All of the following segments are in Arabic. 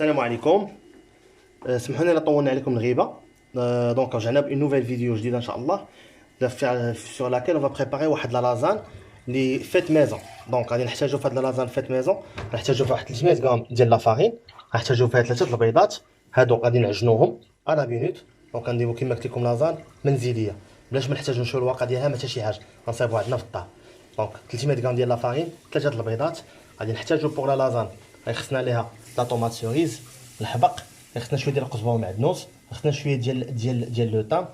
السلام عليكم. سمحوا لي الا طولنا عليكم الغيبه. دونك رجعنا بان نوفيل فيديو جديده ان شاء الله سور لاكيل اون بريباري واحد لا لازان لي فيت ميزون. دونك غادي نحتاجو في هاد لا لازان فيت ميزون، غنحتاجو فيها واحد 300 غرام ديال لا فارين، غنحتاجو فيها 3 البيضات. هادو غادي نعجنوهم على مينوت. دونك غنديرو كيما قلت لكم لازان منزليه بلاش ما نحتاجو نشوفو الواقع ديالها ما حتى شي حاجه، غنصايبوها عندنا في الدار. دونك 300 غرام ديال لا فارين، 3 البيضات. غادي نحتاجو بوغ لا لازان غيخصنا ليها لا طوماط سوريز، الحبق، خصنا شويه ديال القزبر والمعدنوس، خصنا شويه ديال لو طام،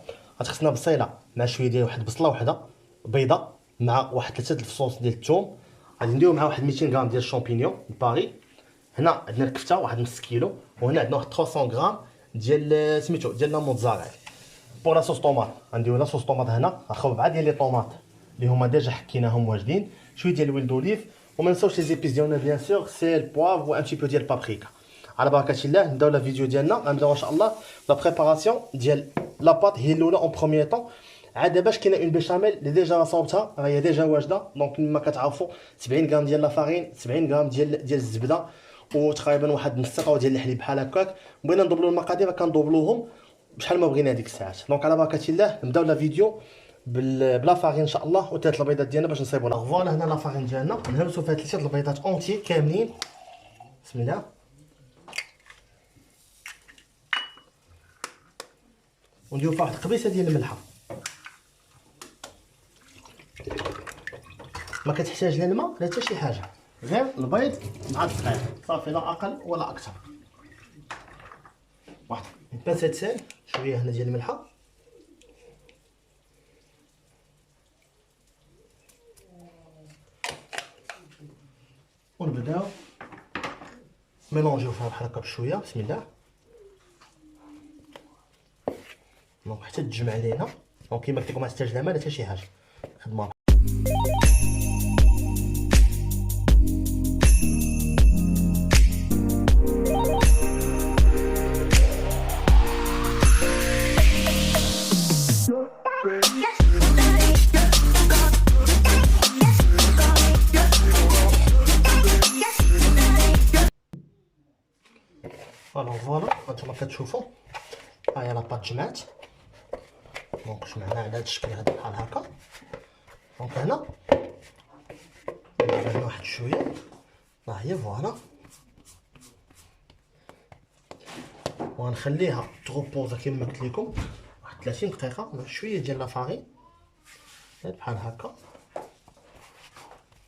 غتخصنا بصيله مع شويه ديال واحد البصله وحده، بيضه مع واحد 3 الفصوص ديال الثوم. غادي نديرو مع واحد 200 غرام ديال الشامبينيون باري. هنا عندنا الكفته واحد نص كيلو، وهنا عندنا واحد 300 غرام ديال سميتو ديال لا موتزاريلا. بور لا صوص طوماط غنديرو لا صوص طوماط هنا، غنخوي 4 ديال لي طوماط اللي هما ديجا حكيناهم واجدين، شويه ديال الويل دوليف، وما نساوش لي زيبيس ديالنا بيان سور سيل بوافر و ان بو ديال بابريكا. على بركه الله نبداو لا فيديو ديالنا. غنبداو ان شاء الله لا بريباراسيون ديال لا باط هي الاولى اون بروميير طون. عاد باش كاينه اون بيشاميل اللي ديجا صاوبتها راهي ديجا واجده. دونك كما كتعرفوا 70 غرام ديال لا فارين، 70 غرام ديال الزبده، وتقريبا واحد نص طاو ديال الحليب بحال هكاك. بغينا ندوبلو المقادير كندوبلوهم بشحال ما بغينا هذيك الساعات. دونك على بركه الله نبداو لا فيديو بلا فارين ان شاء الله، وثلاث البيضات ديالنا باش نصايبوها. فوالا هنا لا فارين ديالنا نهرسوا فيها 3 البيضات اونتي كاملين. بسم الله. ونديرو فيها واحد قبيصه ديال الملحه، ما كتحتاج لا الماء لا حتى شي حاجه، غير البيض مع الدقيق صافي، لا اقل ولا اكثر. واحد بانسه سال، شويه هنا ديال الملحه، ونبداو ميلونجيو فيها بحال هكا بشويه. بسم الله. دونك حتى تجمع لينا. دونك كيما قلت لكم ما تحتاج لا ماء لا حتى شي حاجه، خدمه. الوغ فوالا هانتوما كتشوفوا ها هي لاباط جمعات. دونك جمعنا على هاد الشكل هذا بحال هكا. دونك هنا ندير واحد شويه، ها هي فوالا، وغنخليها تروبوزا كيما قلت لكم واحد 30 دقيقه مع شويه ديال لا فارين بحال هكا.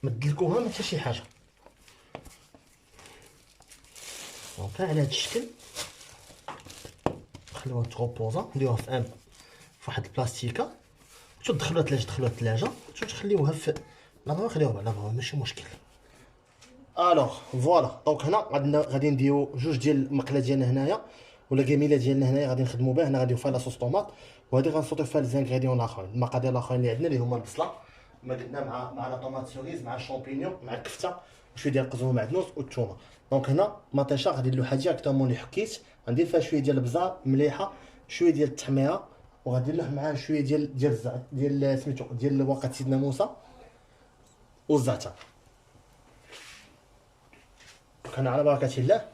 مدلكوها ما حتى شي حاجه. دونك على هاد الشكل نخليوها تروبوزا، نديروها في واحد البلاستيكه، تدخلوها الثلاجه، تخليوها في لا خليوها لا ماشي مشكل. الوغ فوالا. دونك هنا غادي نديرو جوج ديال المقله ديالنا هنايا ولا كميله ديالنا هنايا غادي نخدموا بها. هنا غادي نديرو فيها لاصوص طوماط، وهذه غنصوتو فيها ليزانغريديون الاخرين، المقادير الاخرين اللي عندنا اللي هما البصله ما قلنا مع لا طوماط سوريز مع الشامبينيون مع الكفته وشويه ديال القزبر والمعدنوس والثومه. دونك هنا مطيشه غادي نديروها ديريكتومون اللي حكيت، غندير فيها شويه ديال البزار مليحه، شويه ديال التحميره، وغادي ندير معاها شويه ديال الزعتر ديال سميتو ديال واقع سيدنا موسى والزعتر. كان على بركه الله.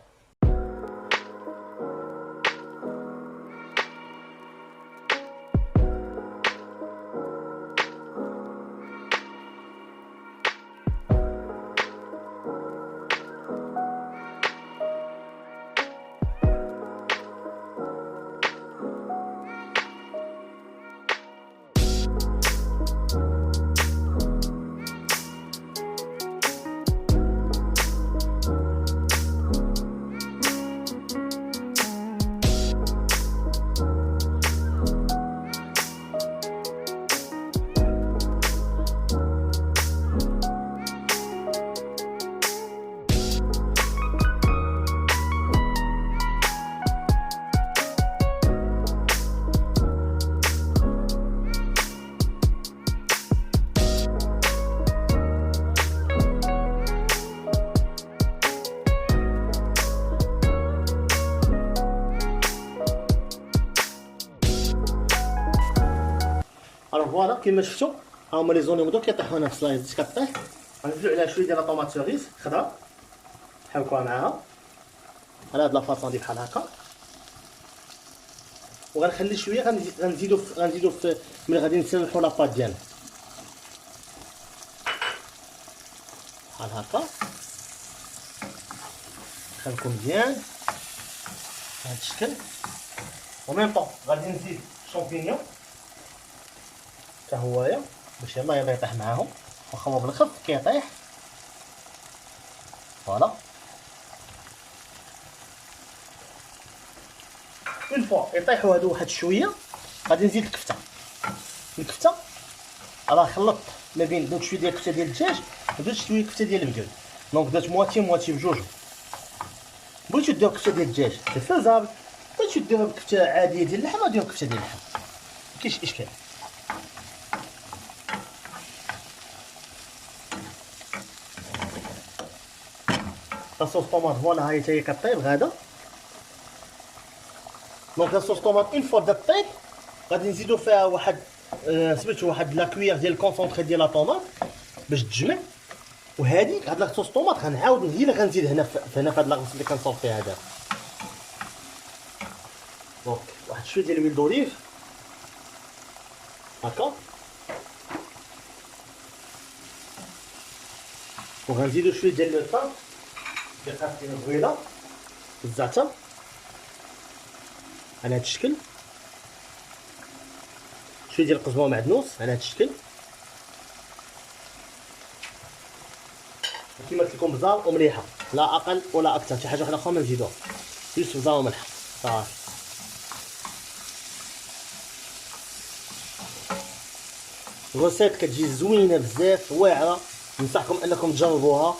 الوغ فوالا كيما شفتوا ها هما لي زونيوم دوك كيطيحوا هنا في السلايز كطيح. غنزيدو عليها شويه ديال لا طوماط سوريز خضراء، نحركوها معاها على هاد لافاصون دي بحال هكا. وغنخلي شويه غنزيدو في ملي غادي نسلحو لاباط ديالنا بحال هكا. نخليكم مزيان بهاد الشكل. و ميم طون غادي نزيد شامبينيون حتى هوايا باش يلاه يطيح معاهم، واخا هو بالخف كيطيح. فوالا اون فوا يطيحوا هادو واحد شويه غادي نزيد الكفته. راه خلطت ما بين دوك شويه ديال الكفته ديال الدجاج ودرت شويه كفته ديال البقر، دونك درت مواتي بجوج. بغيتو ديرو كفته ديال الدجاج سي فازابل، بغيتو ديرو كفته عاديه ديال اللحم ديرو كفته ديال اللحم، مكاينش اشكال. لاصوص طوماط فوالا ها هي كطيب غادا. دونك لاصوص طوماط اون فوا بدات طيب غادي نزيدو فيها واحد سميتو واحد لا كويير ديال الكونسونطري ديال لا طوماط باش تجمع. وهادي هاد لاصوص طوماط غنعاود هي اللي غنزيد هنا في هاد لاصوص اللي كنصاوب فيها دابا. دونك واحد شويه ديال الويل دوليف هكا، وغنزيدو شويه ديال الطاط ديال قرفه البويضه والزعتر على هاد الشكل، شويه ديال القزبره معدنوس على هاد الشكل. كيما قلت لكم بزار ومليحه، لا اقل ولا اكثر، شي حاجه واحده اخرى ما نزيدوها، جوست بزار وملح صافي. غوسيت كتجي زوينه بزاف واعره، ننصحكم انكم تجربوها.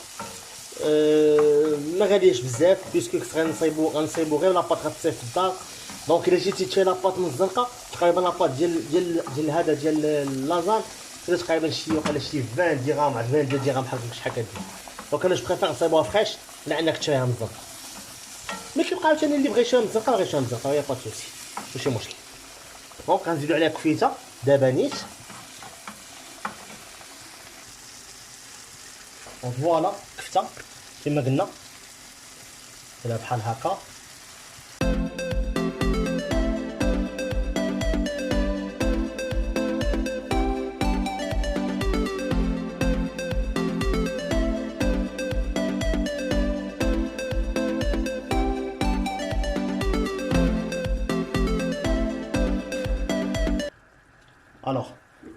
ما غالياش بزاف بيسكو غنصايبو غير لاباط غتصيب في الدار. دونك الا جيتي تشري لاباط من الزنقه تقريبا لاباط ديال هذا ديال اللازان تقريبا وقيلا شي 20 درهم على 22 درهم بحال شحال كدير. دونك انا جو بريفير نصايبوها فريش على انك تشريها من الزنقه. مي كيبقى عاوتاني اللي بغى يشري من الزنقه بغى يشري من الزنقه، يا با سوسي ماشي مشكل. دونك غنزيدو عليها كفيته دابا نيت. دونك فوالا كفته كما قلنا ديرها بحال هكا. الوغ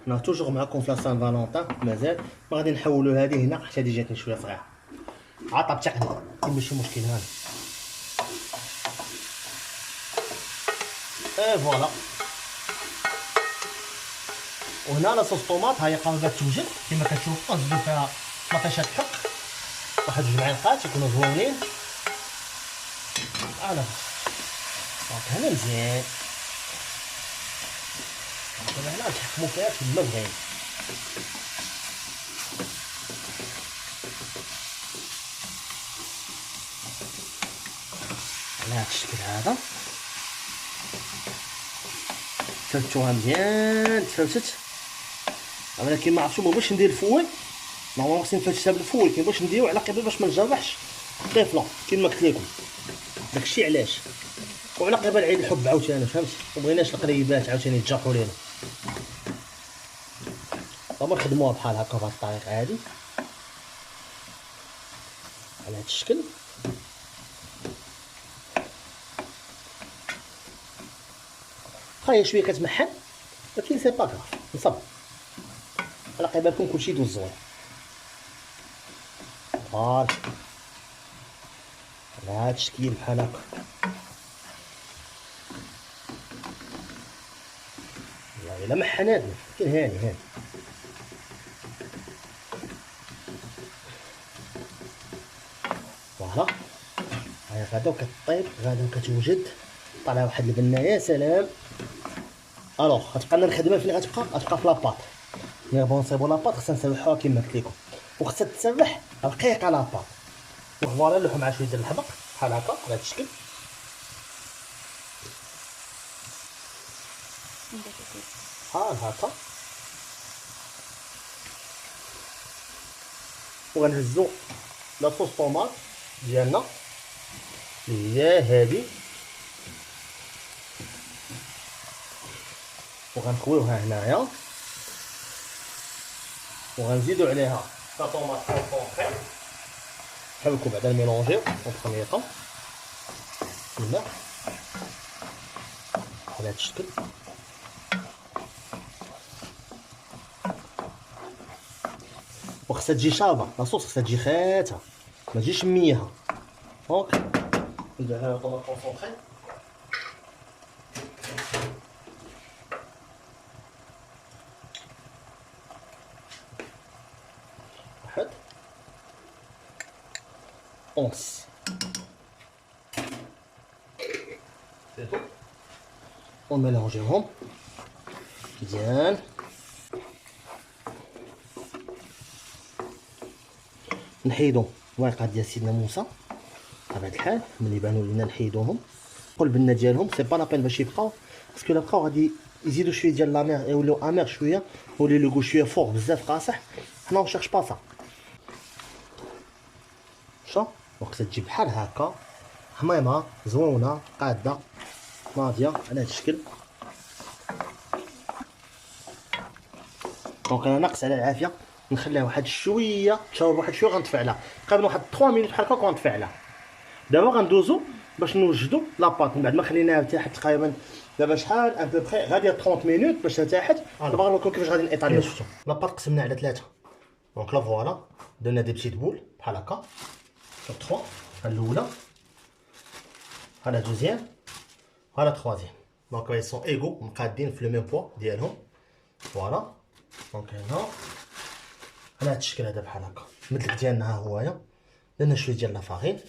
حنا توجور معاكم في لا سان فالونتان، مازال ما غادي نحولو هذه هنا حتى هذه جاتني شويه صغيره. عطا بتاعنا ماشي مشكل. هاني اي فوالا. وهنا لاصوص طوماط هاهي قاربه توجد كما كتشوفوا. نزيدو فيها مطيشه حق واحد 2 معالق يكونوا زوينين. دونك هنا مزيان هنا نتحكمو فيها كما بغينا. على هاد الشكل هذا تفرتوها مزيان تفرتت. ولكن ما عرفتش باش ندير الفول، نورمالمون خصني نفرشها بالفول، كاين باش نديرو على قبل باش ما نجرحش الطفله كما قلت لكم. داكشي علاش. وعلى قبل عيد الحب عاوتاني فهمتي، مبغيناش القريبات عاوتاني يتجرحوا لينا. دابا نخدموها بحال هكا بهاد الطريقه هادي على هاد الشكل. هي شويه كتمحن ولكن سي با كراف، نصبر على قبالكم كلشي يدوز زوين. فوالا على هاد الشكل بحال هكا. الا محناتنا كاين هاني فوالا. هاي غادا وكطيب غادا وكتوجد طالع واحد البنه يا سلام. الوغ غتبقى لنا الخدمه فين غتبقى في لاباط. ملي نبغيو نصايبو لاباط خصنا نسرحوها كما قلت لكم، وخصها تسرح رقيقه لاباط. فوالا نلوحو مع شويه ديال الحبق بحال هكا على هاد الشكل. بحال هكا وغنهزو لاصوص طوماط ديالنا اللي هي هادي، وغنخويوها هنايا وغنزيدو عليها لا طوماط كونسونطري. نحاولكم بعدا نميلونجيو اون بروميير طون. بسم الله على هاد الشكل. وخصها تجي شابه، لاصوص خصها تجي خاتها ما تجيش ميها. دونك ندير عليها طوماط كونسونطري. واحد اونس سيتو، ونميلونجيوهم مزيان. نحيدو الورقه ديال سيدنا موسى بطبيعه الحال. ملي بانوا لينا نحيدوهم. القلب لنا ديالهم سي با لابين باش يبقاو، باسكو لا بقاو غادي يزيدوا شويه ديال لامير يوليو امير شويه، يولي لو غو شويه فوق بزاف قاصح. حنا اون شيرش با سا. شا وقت تجي بحال هكا حميمه زوينه قاده ناضيه على هذا الشكل. دونك انا ناقص على العافيه، نخليها واحد شويه تشرب واحد شويه، غنطفي عليها تقريبا واحد 3 مينوت بحال هكا وغنطفي عليها. دابا غندوزو باش نوجدو لاباط من بعد ما خليناها ارتاحت تقريبا. دابا شحال ان بوبري غاديه 30 مينوت باش ارتاحت. دابا غنوريكم كيفاش غادي نيطاليو. شفتو لاباط قسمنا على 3. دونك لا فوالا درنا دي بتيت بول بحال هكا sur 3. الاولى، ها لا دوزيام، ها لا تخوازيام. دونك ils sont égaux مقادين في لو ميم بوا ديالهم. فوالا دونك هنا على هاد الشكل هذا بحال هكا. المدلك ديالنا ها هويا، درنا شويه ديال لافارين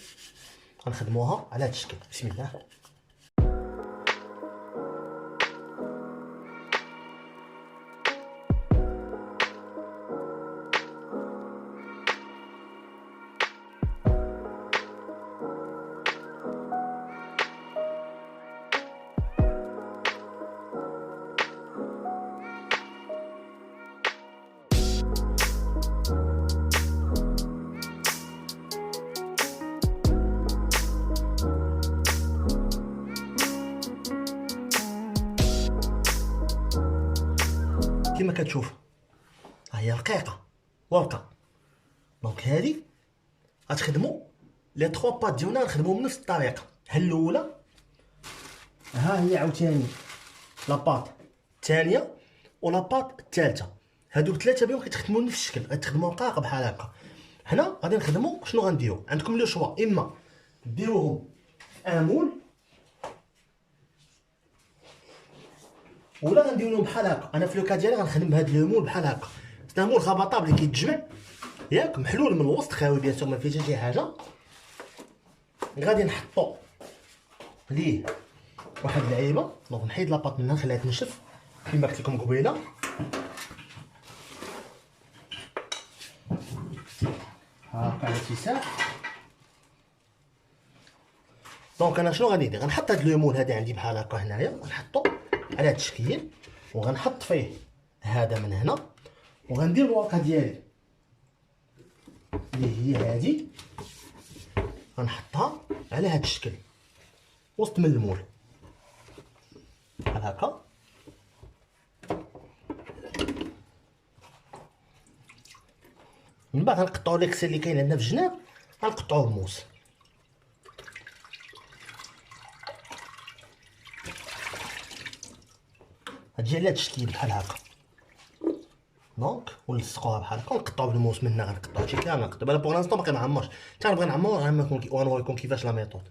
غنخدموها على هاد الشكل. بسم الله. كما كتشوف ها هي رقيقه ورقه. دونك هادي غتخدموا لي 3 بات ديالنا نخدموهم بنفس الطريقه. ها الاولى، ها هي عاوتاني لاباط الثانيه ولاباط الثالثه. هادو ثلاثه بهم كيتخدموا نفس الشكل، غتخدموا رقاق بحال هكا. حنا غادي نخدموا شنو غنديرو، عندكم لو شوا، اما ديروهم ان مول ولا غندير لهم بحال هكا. انا في لوكا ديالي غنخدم بهاد لو مول بحال هكا. سي مول خبطاب اللي كيتجمع ياك، محلول من الوسط خاوي بيان سور ما فيه حتى شي حاجه. غادي نحطو ليه واحد اللعيبه. دونك نحيد لاباط منها نخليها تنشف كما قلت لكم قبيله. هاكا على اتساع. دونك انا شنو غادي ندير، غنحط هاد لو مول هذا عندي بحال هكا هنايا، غنحطو على هاد التشكيل وغنحط فيه هذا من هنا، وغندير الورقه ديالي اللي هي هادي غنحطها على هاد الشكل وسط من المول بحال هكا. من بعد غنقطعو ليكسير اللي كاين عندنا في الجناب، غنقطعوه بموس. غتجي على هاد الشكل بحال هكا. دونك ونلصقوها بحال هكا ونقطعو بالموس. من هنا غنقطعو هادشي كامل نقطعو. دابا بوغ لانستون باقي معمرش، حتى نبغي نعمرو غنوريكم كيفاش لا ميثود.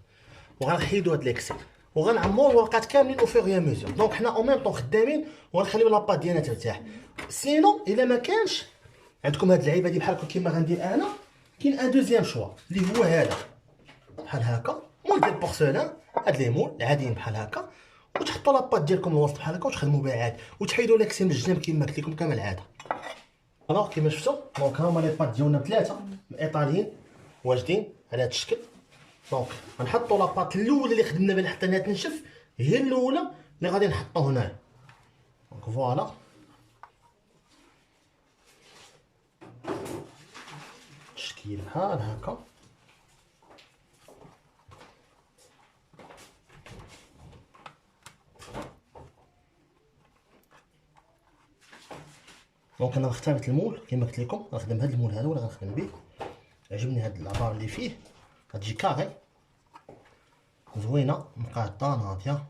وغنحيدو هاد ليكسير وغنعمرو الورقات كاملين او فور يا ميزور. دونك حنا او ميم طون خدامين وغنخليو لاباط ديالنا ترتاح. سينو الا ما كانش عندكم هاد اللعيبه هادي بحال هكا كيما غندير انا، كاين ان دوزيام شوا اللي هو هذا بحال هكا، مول ديال بورسلان. هاد لي مول عاديين بحال هكا، وتحطوا لاباط ديالكم الوسط بحال هكا وتخدموا بها عاد، وتحيدوا ليكسي من الجناب كيما قلت لكم كما العاده. الوغ كيما شفتوا دونك هما لي بات ديالنا بثلاثه ايطاليين واجدين على هاد الشكل. دونك غنحطوا لاباط الاولى اللي خدمنا بها حتى انها تنشف، هي الاولى اللي غادي نحطو هنايا. دونك فوالا تشكيل بحال هكا. دونك انا اخترت المول كما قلت لكم، غنخدم بهذا المول هذا ولا غنخدم به. عجبني هاد العبار اللي فيه، غتجي كاري زوينه مقاده ناضيه.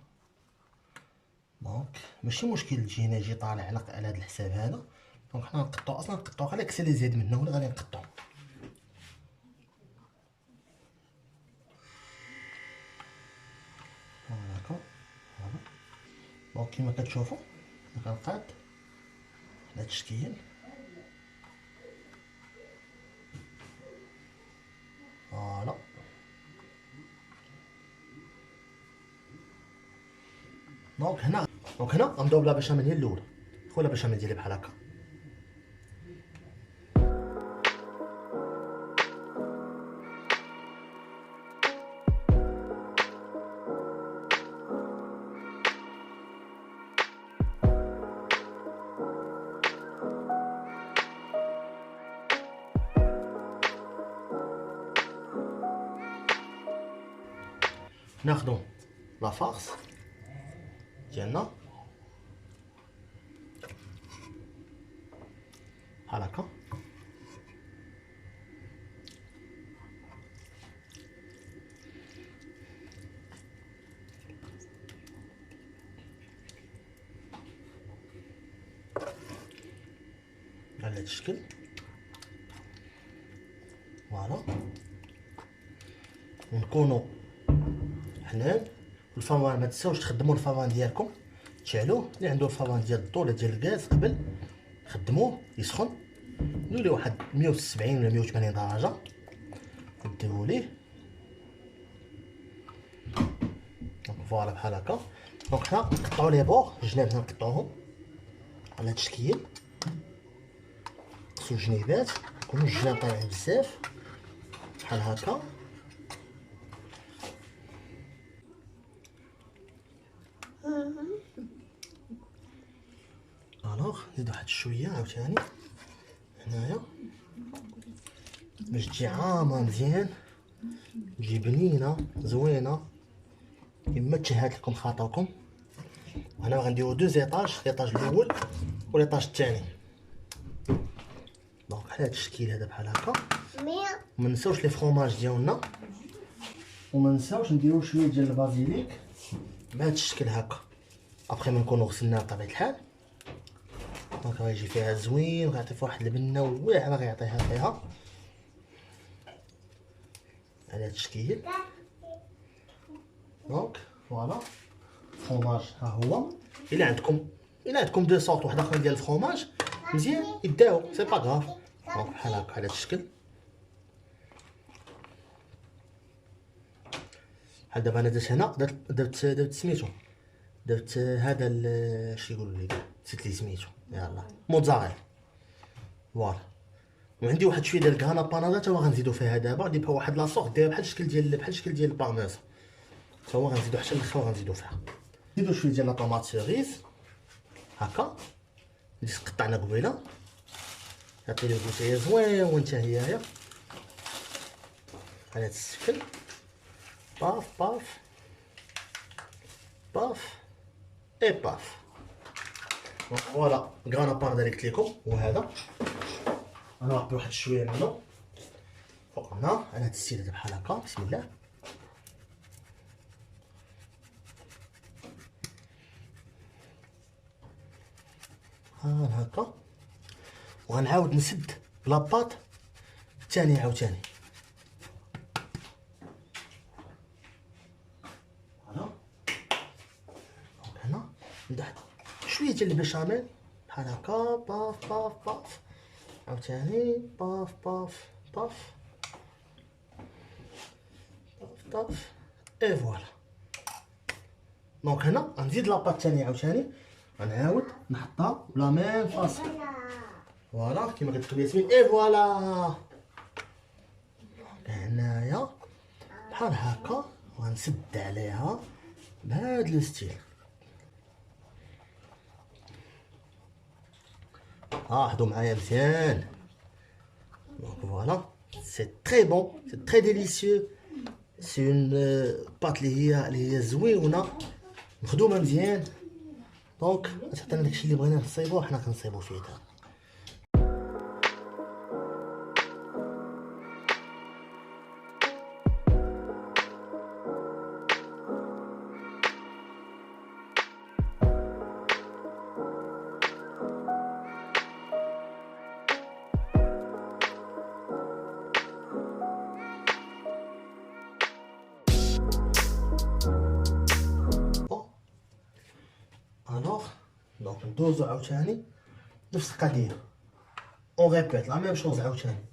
دونك ماشي مشكل تجي هنا يجي طالع على هاد الحساب هذا. دونك حنا نقطعو اصلا نقطعو على كسر اللي زايد منه ولا غادي نقطعو. هاكا دونك كيما كتشوفوا كنقاد هاد التشكيل. فوالا دونك هنا غنبداو بلا بشاميل هي الاولى. خويا بشاميل ديالي بحال هكا. ناخدو لا فارس ديالنا بحال هكا. على هاد الشكل فوالا. ونكونو حنان. الفافان ما تنساوش تخدموا الفافان ديالكم، تشعلوه. اللي عنده الفافان ديال الضو ولا ديال الغاز قبل خدموه يسخن، ديروا ليه واحد 170 ولا 180 درجه ديروا ليه. دونك فوالا بحال هكا. دونك حنا نقطعوا لي بور الجناب، هنا نقطعوهم على هاد الشكل. خصو الجنيبات يكونوا الجناب طالعين بزاف بحال هكا. الوغ نزيد واحد شويه عاوتاني هنايا باش تجي عامره مزيان، تجي بنينه زوينه كما تشهات لكم خاطركم. وهنا غنديرو دو زيطاج، ليطاج الاول وليطاج الثاني. دونك على هاد الشكل هذا بحال هكا. ومنساوش لي فروماج ديالنا، ومنساوش نديرو شويه ديال البازيليك بهذا الشكل هكا. ابخي ما نكونو غسلناه بطبيعه الحال. دونك غيجي فيها زوين وغيعطي فيها واحد البنه واعره غيعطيها فيها على هاد الشكل. دونك فوالا الفرomاج ها هو. الا عندكم دو سورت واحد اخرين ديال الفرomاج مزيان يداو سي با غاف. دونك بحال هكا على هاد الشكل. بحال دابا انا درت هنا درت سميتو، درت هذا اش يقولوا لي، نسيت لي سميتو، يلاه موتزاريلا فوالا. وعندي واحد شويه ديال الكهانه بانادا تا هو غنزيدو فيها دابا، اللي بحال واحد لاصوص داير بحال الشكل ديال البارميزان، تا هو غنزيدو حتى الاخر وغنزيدو فيها. نزيدو شويه ديال لاطوماط سيريز هكا اللي قطعنا قبيله، يعطي ليه بوتيه زوين حتى هيايا على هاد الشكل. باف باف باف اي باف. فوالا كرانا باندا اللي قلت لكم هو هذا. انا نعطي واحد شويه منه فوق هنا على هاد الستيل هذا بحال هكا. بسم الله. ها هكا. وغنعاود نسد بلاباط الثاني عاوتاني. فوالا هنا ندير شويه ديال البشاميل بحال هكا. باف باف باف عاوتاني باف باف باف باف باف اي فوالا. دونك هنا غنزيد لاباط الثاني عاوتاني، غنعاود نحطها بلا ميم فاصون فوالا كيما قلت لكم ياسمين. اي فوالا هنايا بحال هكا. وغنسد عليها بهاد لو ستيل. لاحظوا معايا مزيان. دونك فوالا سي تري بون، سي تري ديليسيو. سي اون بات اللي هي زوينه مخدومه مزيان. دونك تعطينا داكشي اللي بغينا نصيبوه حنا كنصيبو فيه دابا. ندوزو عاوتاني نفس القضيه، اون ريبيت لا ميم شوز عاوتاني.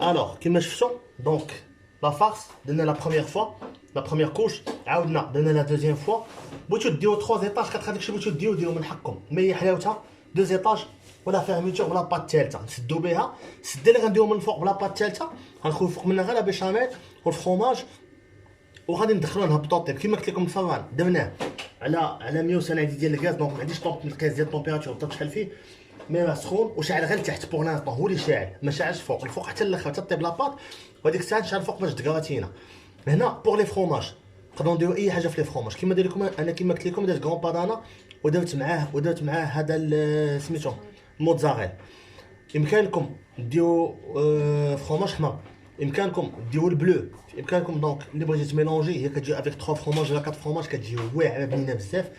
الوغ كيما شفتو دونك لا فارس درنا لا بروميير فوا، لا بروميير كوش عاودنا درنا لا دوزيام فوا. بغيتو ديو 3 ايطاج كتخلي داكشي بغيتو ديو من حقكم، مي هي حلاوتها 2 ايطاج ولا فيرميتور ولا بات الثالثه نسدو بها. السده اللي غنديرو من الفوق بلا بات الثالثه غنخويو فوق منها غير لا بيشاميل والفرomاج وغادي ندخلو نهبطو الطيب. كيما قلت لكم الفران درناه على 100 ديال الغاز، دونك ما عنديش القياس ديال الطومبيراتور بدا تشحال فيه، مي سخون وشاعل غير لتحت بوغ لانستون، هو اللي شاعل ما شاعلش فوق. الفوق حتى الاخر حتى طيب لاباط، وهاديك الساعه نشعل فوق باش دكراتينا. هنا بوغ لي فرomاج نقدروا نديروا اي حاجه في لي فرomاج كيما داير لكم انا. كيما قلت لكم درت كرون بادانا ودرت معاه هذا سميتو الموتزاريلا. يمكنكم ديروا فرomاج حمر، يمكنكم ديروا البلو، يمكنكم دونك اللي بغيتي تميلونجي هي كتجي افيك 3 فرomاج ولا 4 فرomاج كتجي واعره بنينه بزاف.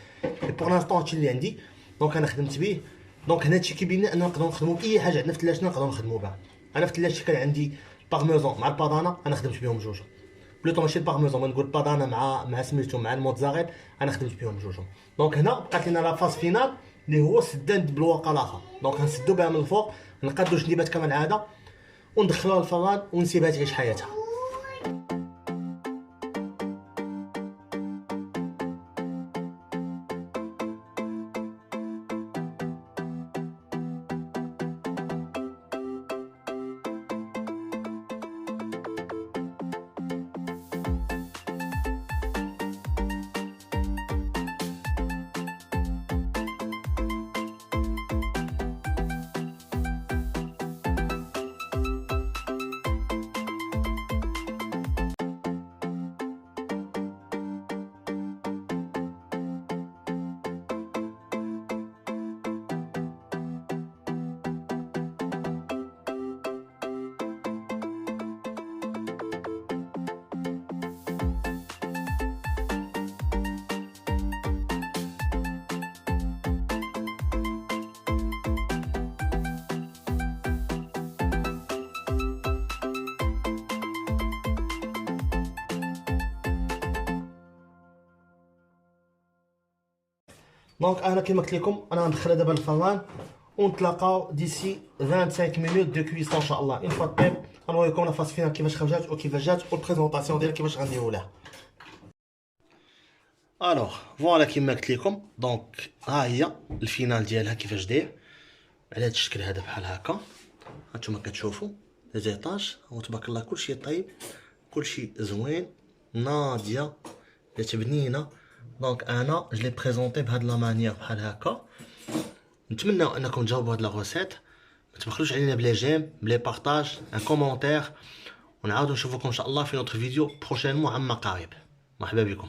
بوغ لانستون هادشي اللي عندي دونك انا خدمت به. دونك هنا هادشي كيبين لنا اننا نقدروا نخدموا باي حاجه عندنا في الثلاجه نقدروا نخدموا بها. انا في الثلاجه كان عندي بارميزون مع البادانا انا خدمت بهم جوج، بلوطو ماشي البارميزون نقول بادانا مع سميتو مع الموتزاريلا انا خدمت بهم جوجهم. دونك هنا بقات لنا لا فاز فينال اللي هو السدان بالواقع الاخر. دونك غنسدو بها من الفوق، نقادو جنيبات كما العاده وندخلوها للفران ونسيبها تعيش حياتها. دونك انا كيما قلت لكم انا غندخلها دابا للفران ونتلاقاو ديسي 25 مينوت دو كويسون ان شاء الله. اون فوا طيب غنوريكم لا فاس فينال كيفاش خرجات وكيفاش جات والبريزونطاسيون ديالها كيفاش غنديرو لها. الوغ فوالا كيما قلت لكم دونك ها هي الفينال ديالها كيفاش داير على هذا الشكل هذا بحال هكا. هانتوما كتشوفوا لي زيطاج وتبارك الله كلشي طيب كلشي زوين ناضيه جات بنينه. دونك انا جو لي بريزونطي بهاد لا مانيير بحال هكا. نتمنى انكم تجاوبوا هاد لا غوسيت، ما تبخلوش علينا بلي جيم بلي بارطاج ان كومونتير، ونعاودو نشوفوكم ان شاء الله في نوتر فيديو بروشينمون عما قريب. مرحبا بكم.